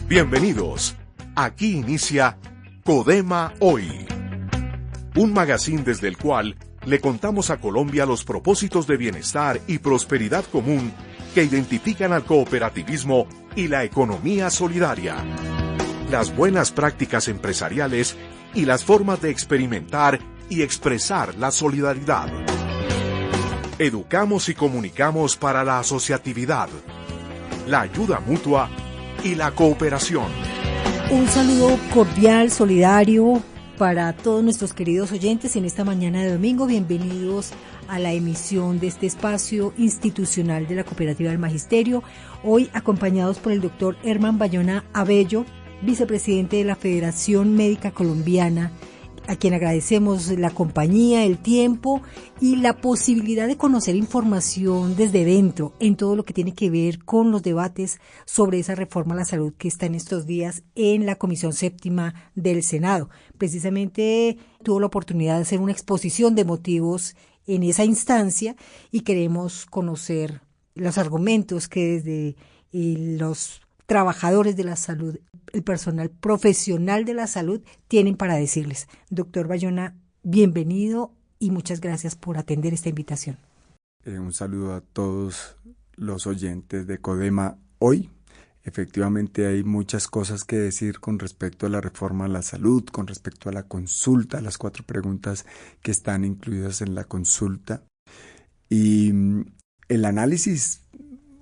Bienvenidos. Aquí inicia Codema Hoy, un magazine desde el cual le contamos a Colombia los propósitos de bienestar y prosperidad común que identifican al cooperativismo y la economía solidaria, las buenas prácticas empresariales y las formas de experimentar y expresar la solidaridad. Educamos y comunicamos para la asociatividad, la ayuda mutua y la cooperación. Un saludo cordial, solidario para todos nuestros queridos oyentes en esta mañana de domingo. Bienvenidos a la emisión de este espacio institucional de la Cooperativa del Magisterio. Hoy acompañados por el doctor Herman Bayona Abello, vicepresidente de la Federación Médica Colombiana, a quien agradecemos la compañía, el tiempo y la posibilidad de conocer información desde dentro en todo lo que tiene que ver con los debates sobre esa reforma a la salud que está en estos días en la Comisión Séptima del Senado. Precisamente tuvo la oportunidad de hacer una exposición de motivos en esa instancia y queremos conocer los argumentos que desde los trabajadores de la salud, el personal profesional de la salud tienen para decirles. Doctor Bayona, bienvenido y muchas gracias por atender esta invitación. Un saludo a todos los oyentes de Codema Hoy. Efectivamente hay muchas cosas que decir con respecto a la reforma a la salud, con respecto a la consulta, las 4 preguntas que están incluidas en la consulta. Y el análisis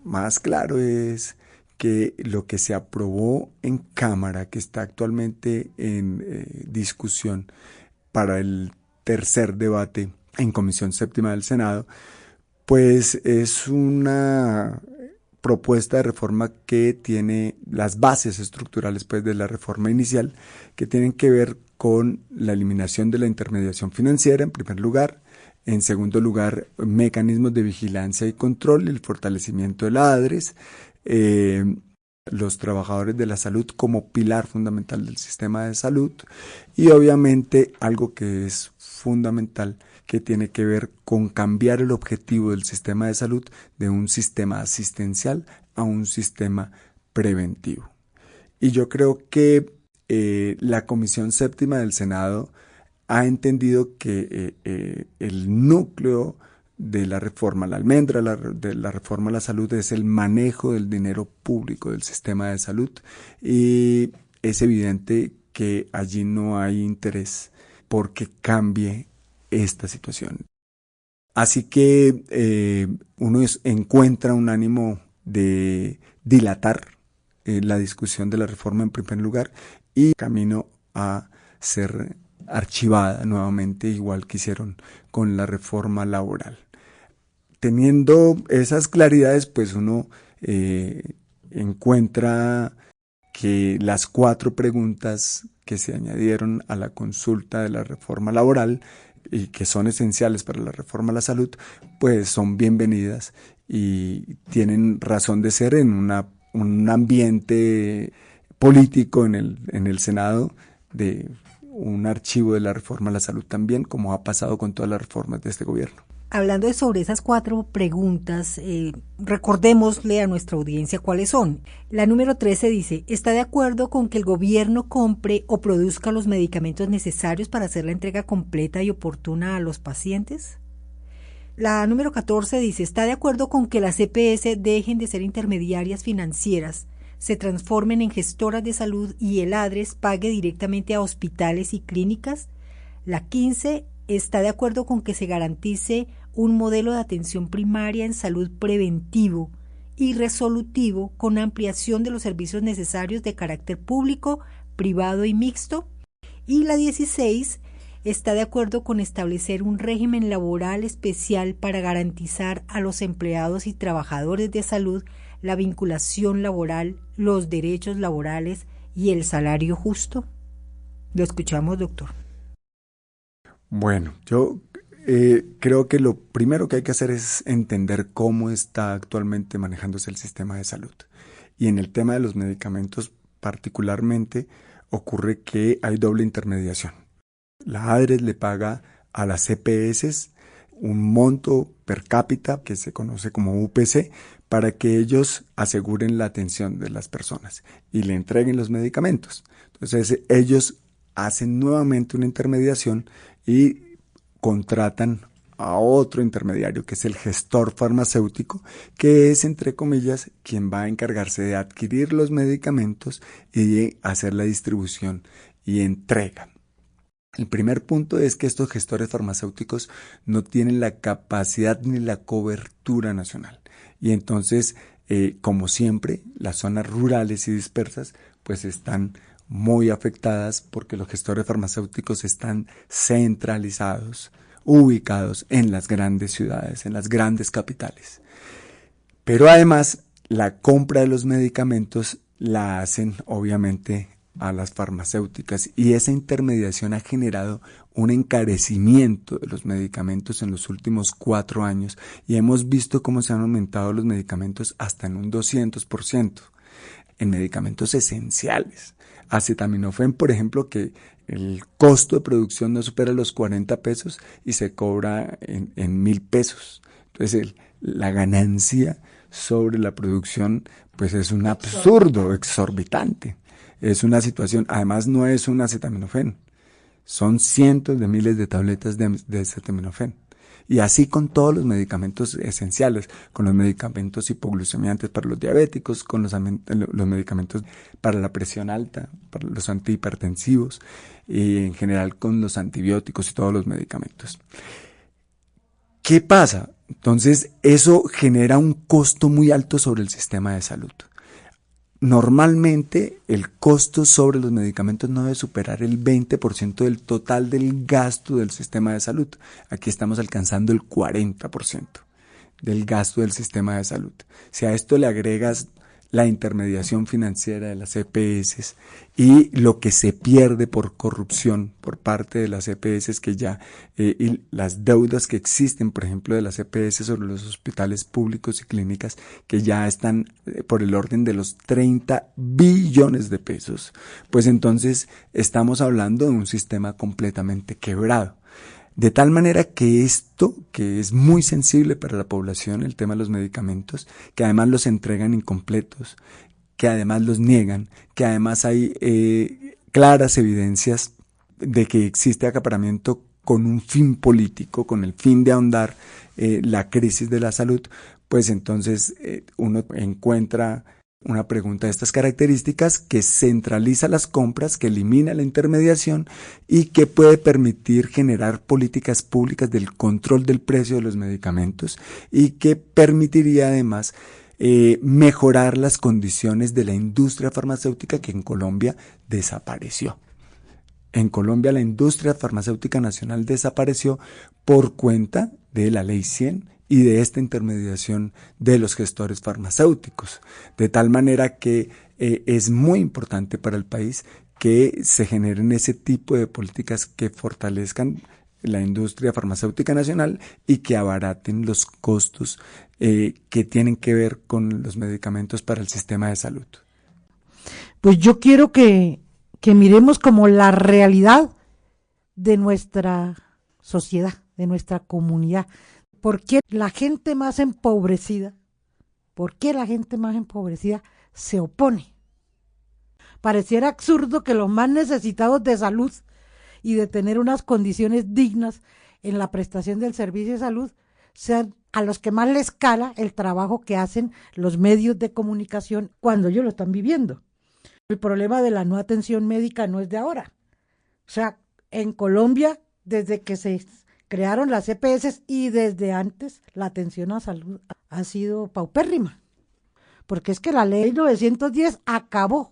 más claro es que lo que se aprobó en Cámara, que está actualmente en discusión para el tercer debate en Comisión Séptima del Senado, pues es una propuesta de reforma que tiene las bases estructurales pues, de la reforma inicial, que tienen que ver con la eliminación de la intermediación financiera, en primer lugar. En segundo lugar, mecanismos de vigilancia y control, el fortalecimiento de la ADRES, los trabajadores de la salud como pilar fundamental del sistema de salud y obviamente algo que es fundamental que tiene que ver con cambiar el objetivo del sistema de salud de un sistema asistencial a un sistema preventivo. Y yo creo que la Comisión Séptima del Senado ha entendido que el núcleo de la reforma, la almendra de la reforma a la salud es el manejo del dinero público del sistema de salud y es evidente que allí no hay interés porque cambie esta situación. Así que uno encuentra un ánimo de dilatar la discusión de la reforma en primer lugar y camino a ser archivada nuevamente igual que hicieron con la reforma laboral. Teniendo esas claridades, pues uno encuentra que las 4 preguntas que se añadieron a la consulta de la reforma laboral y que son esenciales para la reforma a la salud, pues son bienvenidas y tienen razón de ser en un ambiente político en el Senado de un archivo de la reforma a la salud también, como ha pasado con todas las reformas de este gobierno. Hablando sobre esas 4 preguntas, recordémosle a nuestra audiencia cuáles son. La número 13 dice, ¿está de acuerdo con que el gobierno compre o produzca los medicamentos necesarios para hacer la entrega completa y oportuna a los pacientes? La número 14 dice, ¿está de acuerdo con que las EPS dejen de ser intermediarias financieras, se transformen en gestoras de salud y el ADRES pague directamente a hospitales y clínicas? La 15 está de acuerdo con que se garantice un modelo de atención primaria en salud preventivo y resolutivo con ampliación de los servicios necesarios de carácter público, privado y mixto. Y la 16 está de acuerdo con establecer un régimen laboral especial para garantizar a los empleados y trabajadores de salud la vinculación laboral, los derechos laborales y el salario justo. Lo escuchamos, doctor. Bueno, yo creo que lo primero que hay que hacer es entender cómo está actualmente manejándose el sistema de salud. Y en el tema de los medicamentos particularmente ocurre que hay doble intermediación. La ADRES le paga a las EPS un monto per cápita que se conoce como UPC para que ellos aseguren la atención de las personas y le entreguen los medicamentos. Entonces ellos hacen nuevamente una intermediación y contratan a otro intermediario que es el gestor farmacéutico, que es, entre comillas, quien va a encargarse de adquirir los medicamentos y de hacer la distribución y entrega. El primer punto es que estos gestores farmacéuticos no tienen la capacidad ni la cobertura nacional. Y entonces, como siempre, las zonas rurales y dispersas pues están muy afectadas porque los gestores farmacéuticos están centralizados, ubicados en las grandes ciudades, en las grandes capitales. Pero además, la compra de los medicamentos la hacen obviamente a las farmacéuticas y esa intermediación ha generado un encarecimiento de los medicamentos en los últimos 4 años y hemos visto cómo se han aumentado los medicamentos hasta en un 200% en medicamentos esenciales. Acetaminofén, por ejemplo, que el costo de producción no supera los 40 pesos y se cobra en 1.000 pesos. Entonces la ganancia sobre la producción pues es un absurdo, exorbitante. Es una situación, además no es un acetaminofén, son cientos de miles de tabletas de acetaminofén. Y así con todos los medicamentos esenciales, con los medicamentos hipoglucemiantes para los diabéticos, con los medicamentos para la presión alta, para los antihipertensivos, y en general con los antibióticos y todos los medicamentos. ¿Qué pasa? Entonces, eso genera un costo muy alto sobre el sistema de salud. Normalmente el costo sobre los medicamentos no debe superar el 20% del total del gasto del sistema de salud. Aquí estamos alcanzando el 40% del gasto del sistema de salud. Si a esto le agregas la intermediación financiera de las EPS y lo que se pierde por corrupción por parte de las EPS que ya y las deudas que existen, por ejemplo, de las EPS sobre los hospitales públicos y clínicas que ya están por el orden de los 30 billones de pesos, pues entonces estamos hablando de un sistema completamente quebrado. De tal manera que esto, que es muy sensible para la población, el tema de los medicamentos, que además los entregan incompletos, que además los niegan, que además hay claras evidencias de que existe acaparamiento con un fin político, con el fin de ahondar la crisis de la salud, pues entonces uno encuentra una pregunta de estas características que centraliza las compras, que elimina la intermediación y que puede permitir generar políticas públicas del control del precio de los medicamentos y que permitiría además mejorar las condiciones de la industria farmacéutica que en Colombia desapareció. En Colombia la industria farmacéutica nacional desapareció por cuenta de la Ley 100 y de esta intermediación de los gestores farmacéuticos, de tal manera que es muy importante para el país que se generen ese tipo de políticas que fortalezcan la industria farmacéutica nacional y que abaraten los costos que tienen que ver con los medicamentos para el sistema de salud. Pues yo quiero que miremos como la realidad de nuestra sociedad, de nuestra comunidad. ¿Por qué la gente más empobrecida, se opone? Pareciera absurdo que los más necesitados de salud y de tener unas condiciones dignas en la prestación del servicio de salud sean a los que más les cala el trabajo que hacen los medios de comunicación cuando ellos lo están viviendo. El problema de la no atención médica no es de ahora. O sea, en Colombia, desde que se crearon las EPS y desde antes la atención a salud ha sido paupérrima, porque es que la ley 910 acabó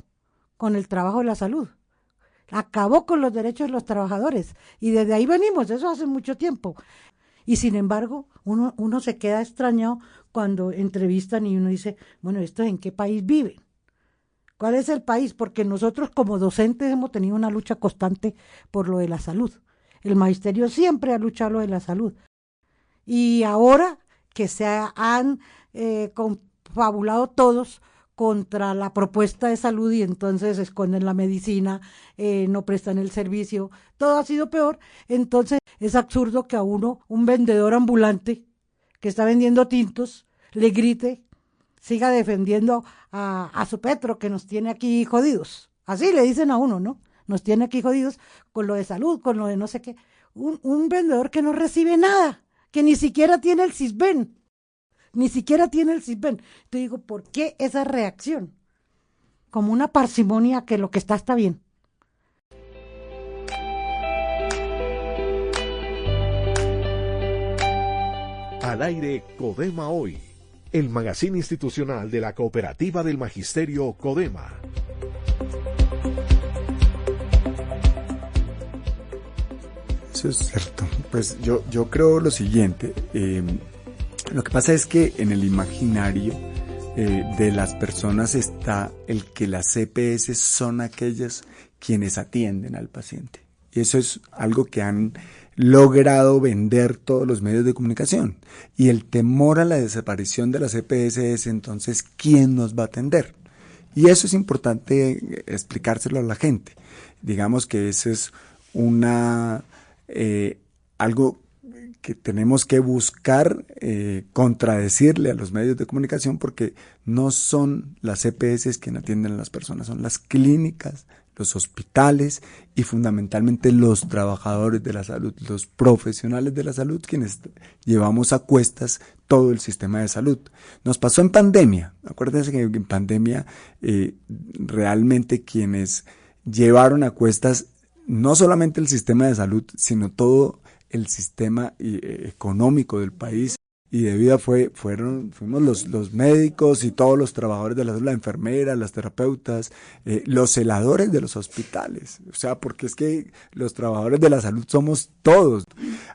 con el trabajo de la salud, acabó con los derechos de los trabajadores y desde ahí venimos, eso hace mucho tiempo. Y sin embargo, uno se queda extrañado cuando entrevistan y uno dice, bueno, ¿esto en qué país viven? ¿Cuál es el país? Porque nosotros como docentes hemos tenido una lucha constante por lo de la salud. El magisterio siempre ha luchado lo de la salud. Y ahora que se han confabulado todos contra la propuesta de salud y entonces esconden la medicina, no prestan el servicio, todo ha sido peor. Entonces es absurdo que a uno, un vendedor ambulante que está vendiendo tintos, le grite, siga defendiendo a su Petro que nos tiene aquí jodidos. Así le dicen a uno, ¿no? Nos tiene aquí jodidos con lo de salud, con lo de no sé qué. Un vendedor que no recibe nada, que ni siquiera tiene el CISBEN. Ni siquiera tiene el CISBEN. Te digo, ¿por qué esa reacción? Como una parsimonia que lo que está bien. Al aire Codema Hoy, el magazine institucional de la Cooperativa del Magisterio Codema. Eso es cierto. Pues yo creo lo siguiente. Lo que pasa es que en el imaginario de las personas está el que las CPS son aquellas quienes atienden al paciente. Y eso es algo que han logrado vender todos los medios de comunicación. Y el temor a la desaparición de las CPS es entonces ¿quién nos va a atender? Y eso es importante explicárselo a la gente. Digamos que eso es algo que tenemos que buscar contradecirle a los medios de comunicación, porque no son las EPS quienes atienden a las personas, son las clínicas, los hospitales y fundamentalmente los trabajadores de la salud, los profesionales de la salud, quienes llevamos a cuestas todo el sistema de salud. Nos pasó en pandemia. Acuérdense que en pandemia realmente quienes llevaron a cuestas no solamente el sistema de salud, sino todo el sistema económico del país y de vida fuimos los médicos y todos los trabajadores de la salud, las enfermeras, las terapeutas, los celadores de los hospitales. O sea, porque es que los trabajadores de la salud somos todos.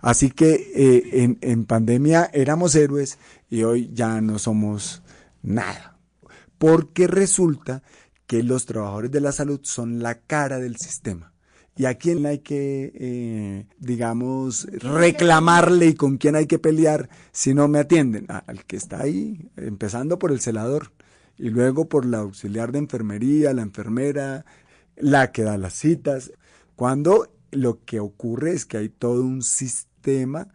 Así que en pandemia éramos héroes y hoy ya no somos nada. Porque resulta que los trabajadores de la salud son la cara del sistema. ¿Y a quién hay que, reclamarle y con quién hay que pelear si no me atienden? Al que está ahí, empezando por el celador y luego por la auxiliar de enfermería, la enfermera, la que da las citas. Cuando lo que ocurre es que hay todo un sistema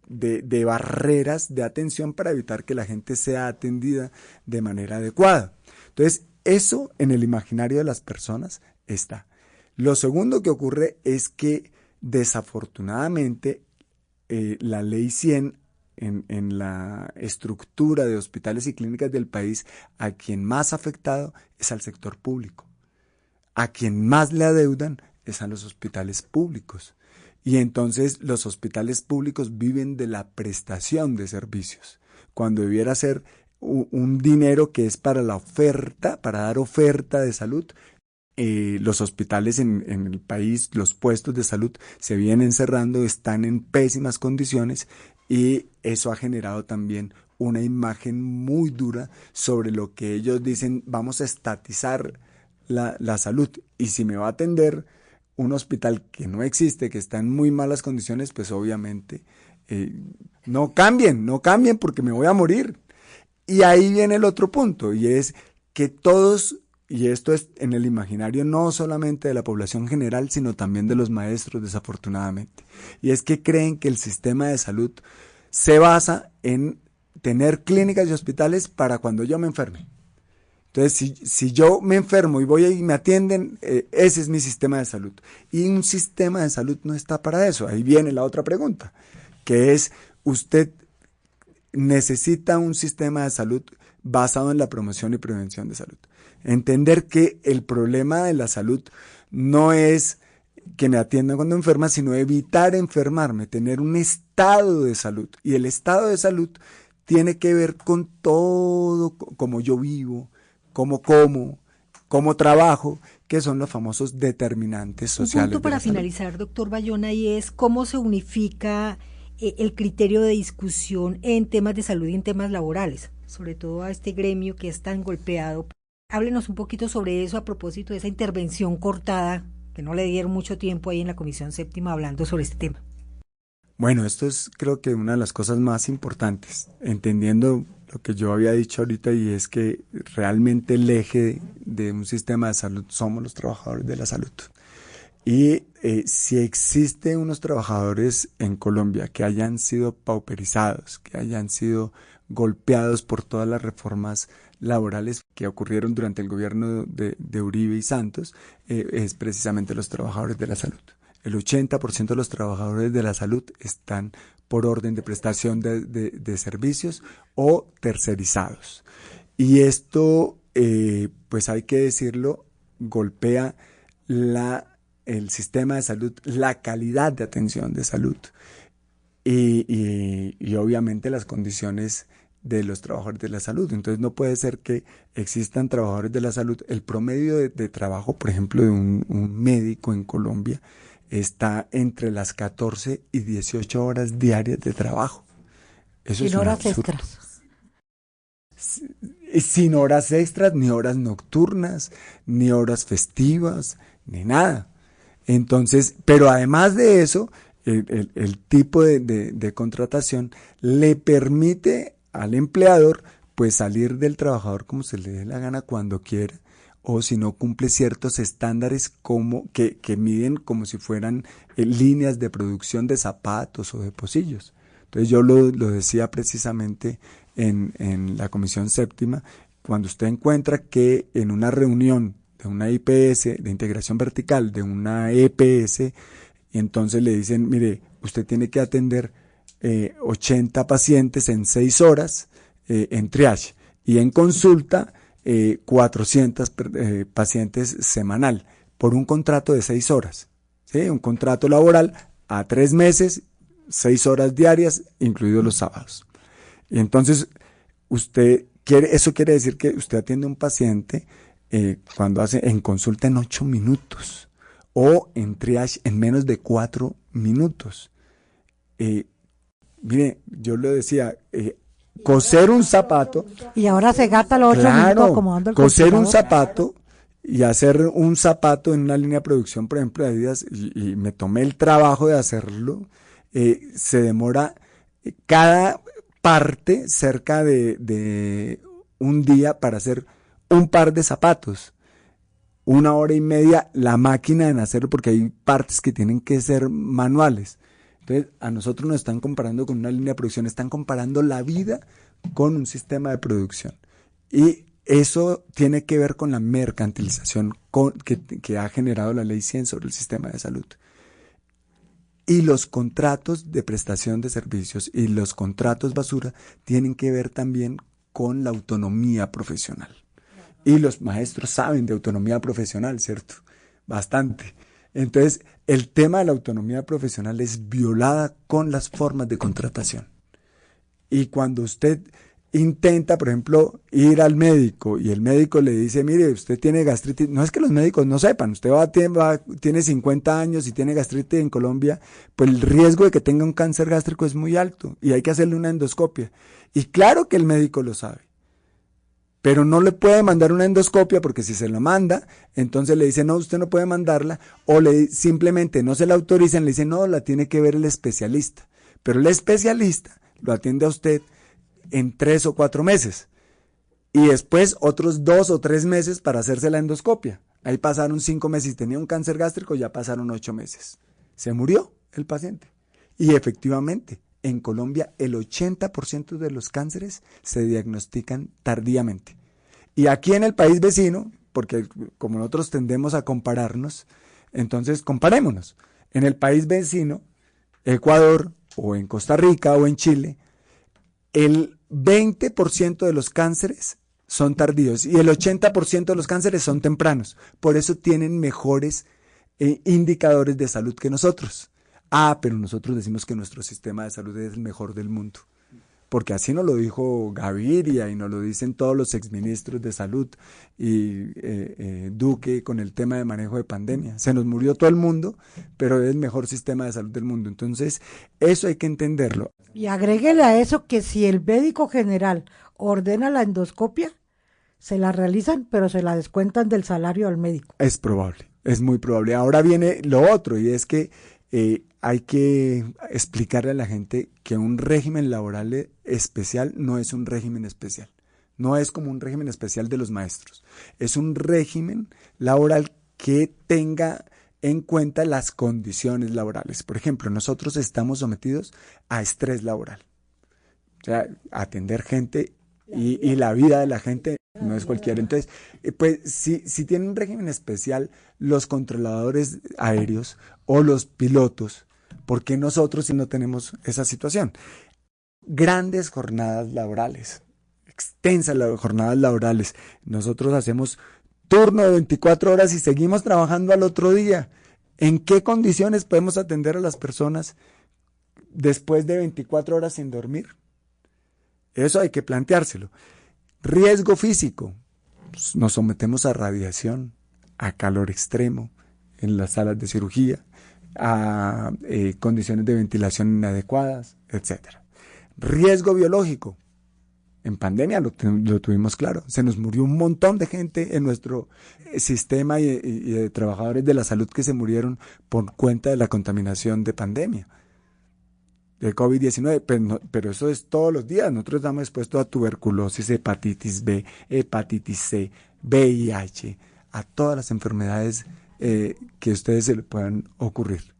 de barreras de atención para evitar que la gente sea atendida de manera adecuada. Entonces, eso en el imaginario de las personas está. Lo segundo que ocurre es que desafortunadamente la ley 100 en la estructura de hospitales y clínicas del país, a quien más afectado es al sector público. A quien más le adeudan es a los hospitales públicos. Y entonces los hospitales públicos viven de la prestación de servicios, cuando debiera ser un dinero que es para la oferta, para dar oferta de salud. Los hospitales en el país, los puestos de salud se vienen cerrando, están en pésimas condiciones y eso ha generado también una imagen muy dura sobre lo que ellos dicen: vamos a estatizar la salud, y si me va a atender un hospital que no existe, que está en muy malas condiciones, pues obviamente no cambien porque me voy a morir. Y ahí viene el otro punto, y es que todos, y esto es en el imaginario no solamente de la población general, sino también de los maestros, desafortunadamente. Y es que creen que el sistema de salud se basa en tener clínicas y hospitales para cuando yo me enferme. Entonces, si yo me enfermo y voy y me atienden, ese es mi sistema de salud. Y un sistema de salud no está para eso. Ahí viene la otra pregunta, que es: ¿usted necesita un sistema de salud basado en la promoción y prevención de salud? Entender que el problema de la salud no es que me atiendan cuando enferma, sino evitar enfermarme, tener un estado de salud. Y el estado de salud tiene que ver con todo, cómo yo vivo, cómo como, cómo trabajo, que son los famosos determinantes sociales. Un punto para finalizar, doctor Bayona, y es cómo se unifica el criterio de discusión en temas de salud y en temas laborales, sobre todo a este gremio que es tan golpeado. Háblenos un poquito sobre eso a propósito de esa intervención cortada, que no le dieron mucho tiempo ahí en la Comisión Séptima hablando sobre este tema. Bueno, esto es creo que una de las cosas más importantes, entendiendo lo que yo había dicho ahorita, y es que realmente el eje de un sistema de salud somos los trabajadores de la salud. Y si existen unos trabajadores en Colombia que hayan sido pauperizados, que hayan sido golpeados por todas las reformas laborales que ocurrieron durante el gobierno de Uribe y Santos, es precisamente los trabajadores de la salud. El 80% de los trabajadores de la salud están por orden de prestación de servicios o tercerizados. Y esto, pues hay que decirlo, golpea el sistema de salud, la calidad de atención de salud y obviamente las condiciones de los trabajadores de la salud. Entonces no puede ser que existan trabajadores de la salud. El promedio de trabajo, por ejemplo, de un médico en Colombia está entre las 14 y 18 horas diarias de trabajo. Eso sin horas extras. Sin horas extras, ni horas nocturnas, ni horas festivas, ni nada. Entonces, pero además de eso, el tipo de contratación le permite al empleador pues salir del trabajador como se le dé la gana cuando quiera, o si no cumple ciertos estándares como que miden como si fueran líneas de producción de zapatos o de pocillos. Entonces yo lo decía precisamente en la Comisión Séptima, cuando usted encuentra que en una reunión de una IPS, de integración vertical, de una EPS, y entonces le dicen, mire, usted tiene que atender 80 pacientes en 6 horas en triage, y en consulta 400 pacientes semanal, por un contrato de 6 horas, ¿sí? Un contrato laboral a 3 meses, 6 horas diarias, incluidos los sábados. Y entonces, eso quiere decir que usted atiende a un paciente cuando hace en consulta en 8 minutos o en triage en menos de 4 minutos. Mire, yo le decía, coser un zapato. Y ahora se gasta los 8 minutos acomodando el coser computador. un zapato y hacer un zapato en una línea de producción, por ejemplo, de Adidas, y me tomé el trabajo de hacerlo, se demora cada parte cerca de un día para hacer un par de zapatos. 1 hora y media la máquina en hacerlo, porque hay partes que tienen que ser manuales. Entonces, a nosotros nos están comparando con una línea de producción, están comparando la vida con un sistema de producción. Y eso tiene que ver con la mercantilización que ha generado la Ley 100 sobre el sistema de salud. Y los contratos de prestación de servicios y los contratos basura tienen que ver también con la autonomía profesional. Y los maestros saben de autonomía profesional, ¿cierto? Bastante. Entonces, el tema de la autonomía profesional es violada con las formas de contratación. Y cuando usted intenta, por ejemplo, ir al médico y el médico le dice, mire, usted tiene gastritis, no es que los médicos no sepan, usted tiene 50 años y tiene gastritis en Colombia, pues el riesgo de que tenga un cáncer gástrico es muy alto y hay que hacerle una endoscopia. Y claro que el médico lo sabe, pero no le puede mandar una endoscopia porque si se la manda, entonces le dice, no, usted no puede mandarla, o simplemente no se la autorizan, le dicen, no, la tiene que ver el especialista. Pero el especialista lo atiende a usted en 3 o 4 meses y después otros 2 o 3 meses para hacerse la endoscopia. Ahí pasaron 5 meses. Si tenía un cáncer gástrico, ya pasaron 8 meses. Se murió el paciente. Y efectivamente, en Colombia el 80% de los cánceres se diagnostican tardíamente. Y aquí en el país vecino, porque como nosotros tendemos a compararnos, entonces comparémonos. En el país vecino, Ecuador, o en Costa Rica, o en Chile, el 20% de los cánceres son tardíos y el 80% de los cánceres son tempranos. Por eso tienen mejores indicadores de salud que nosotros. Pero nosotros decimos que nuestro sistema de salud es el mejor del mundo. Porque así nos lo dijo Gaviria y nos lo dicen todos los exministros de salud y Duque con el tema de manejo de pandemia. Se nos murió todo el mundo, pero es el mejor sistema de salud del mundo. Entonces, eso hay que entenderlo. Y agréguele a eso que si el médico general ordena la endoscopia, se la realizan, pero se la descuentan del salario al médico. Es probable, es muy probable. Ahora viene lo otro, y es que hay que explicarle a la gente que un régimen laboral especial no es un régimen especial. No es como un régimen especial de los maestros. Es un régimen laboral que tenga en cuenta las condiciones laborales. Por ejemplo, nosotros estamos sometidos a estrés laboral. O sea, atender gente y la vida de la gente no es cualquiera. Entonces, pues si tienen un régimen especial los controladores aéreos o los pilotos, ¿por qué nosotros si no tenemos esa situación? Grandes jornadas laborales, extensas jornadas laborales. Nosotros hacemos turno de 24 horas y seguimos trabajando al otro día. ¿En qué condiciones podemos atender a las personas después de 24 horas sin dormir? Eso hay que planteárselo. Riesgo físico. Nos sometemos a radiación, a calor extremo en las salas de cirugía, a condiciones de ventilación inadecuadas, etc. Riesgo biológico. En pandemia lo tuvimos claro. Se nos murió un montón de gente en nuestro sistema y de trabajadores de la salud que se murieron por cuenta de la contaminación de pandemia, de COVID-19. Pero eso es todos los días. Nosotros estamos expuestos a tuberculosis, hepatitis B, hepatitis C, VIH, a todas las enfermedades que a ustedes se les puedan ocurrir.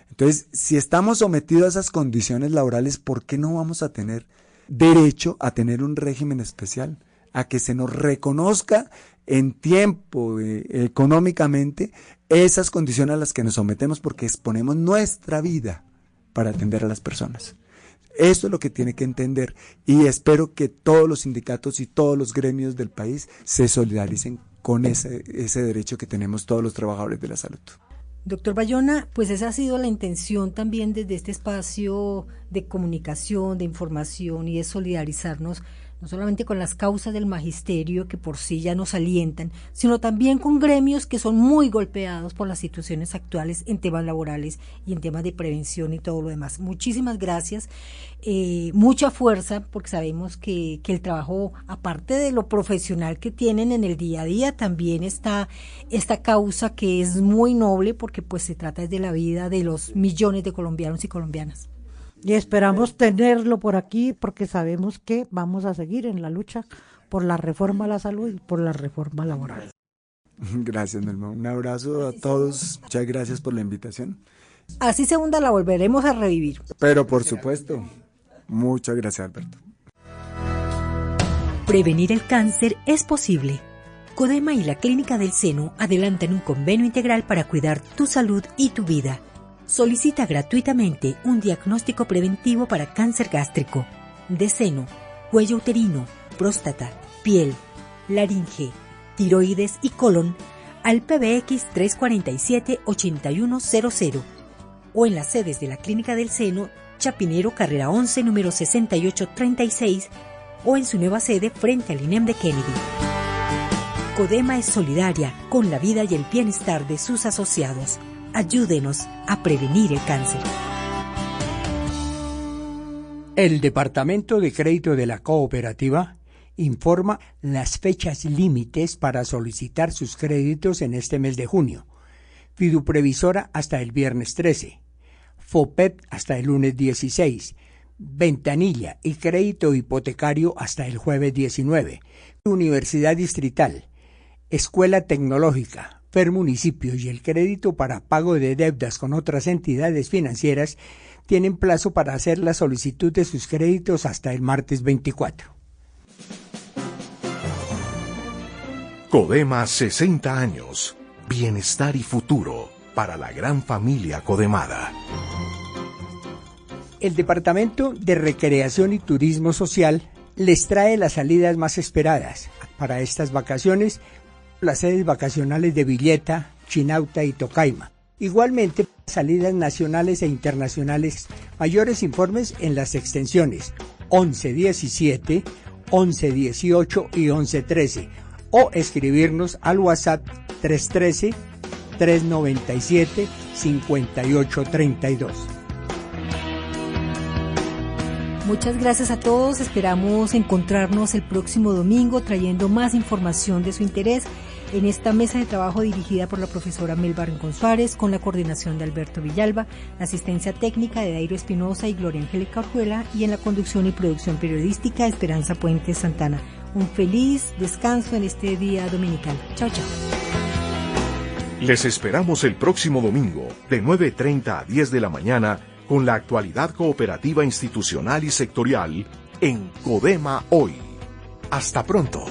Entonces, si estamos sometidos a esas condiciones laborales, ¿por qué no vamos a tener derecho a tener un régimen especial? A que se nos reconozca en tiempo, económicamente, esas condiciones a las que nos sometemos porque exponemos nuestra vida para atender a las personas. Eso es lo que tiene que entender y espero que todos los sindicatos y todos los gremios del país se solidaricen con ese derecho que tenemos todos los trabajadores de la salud. Doctor Bayona, pues esa ha sido la intención también desde este espacio de comunicación, de información y de solidarizarnos no solamente con las causas del magisterio que por sí ya nos alientan, sino también con gremios que son muy golpeados por las situaciones actuales en temas laborales y en temas de prevención y todo lo demás. Muchísimas gracias, mucha fuerza, porque sabemos que el trabajo, aparte de lo profesional que tienen en el día a día, también está esta causa que es muy noble porque pues se trata de la vida de los millones de colombianos y colombianas. Y esperamos tenerlo por aquí porque sabemos que vamos a seguir en la lucha por la reforma a la salud y por la reforma laboral. Gracias, Norma. Un abrazo a todos. Muchas gracias por la invitación. Así segunda la volveremos a revivir. Pero por supuesto. Muchas gracias, Alberto. Prevenir el cáncer es posible. Codema y la Clínica del Seno adelantan un convenio integral para cuidar tu salud y tu vida. Solicita gratuitamente un diagnóstico preventivo para cáncer gástrico, de seno, cuello uterino, próstata, piel, laringe, tiroides y colon al PBX 347-8100 o en las sedes de la Clínica del Seno, Chapinero, carrera 11, número 6836 o en su nueva sede frente al INEM de Kennedy. Codema es solidaria con la vida y el bienestar de sus asociados. Ayúdenos a prevenir el cáncer. El Departamento de Crédito de la Cooperativa informa las fechas límites para solicitar sus créditos en este mes de junio. Fiduprevisora hasta el viernes 13, FOPEP hasta el lunes 16, Ventanilla y crédito hipotecario hasta el jueves 19, Universidad Distrital, Escuela Tecnológica, Municipio y el crédito para pago de deudas con otras entidades financieras tienen plazo para hacer la solicitud de sus créditos hasta el martes 24. Codema 60 años. Bienestar y futuro para la gran familia codemada. El Departamento de Recreación y Turismo Social les trae las salidas más esperadas para estas vacaciones, las sedes vacacionales de Villeta, Chinauta y Tocaima. Igualmente, salidas nacionales e internacionales. Mayores informes en las extensiones 1117, 1118 y 1113 o escribirnos al WhatsApp 313-397-5832. Muchas gracias a todos, esperamos encontrarnos el próximo domingo trayendo más información de su interés. En esta mesa de trabajo dirigida por la profesora Melba Rincón Suárez, con la coordinación de Alberto Villalba, la asistencia técnica de Dairo Espinosa y Gloria Angélica Orjuela, y en la conducción y producción periodística Esperanza Puente Santana. Un feliz descanso en este día dominical. Chao, chao. Les esperamos el próximo domingo de 9:30 a 10 de la mañana con la actualidad cooperativa institucional y sectorial en Codema Hoy. Hasta pronto.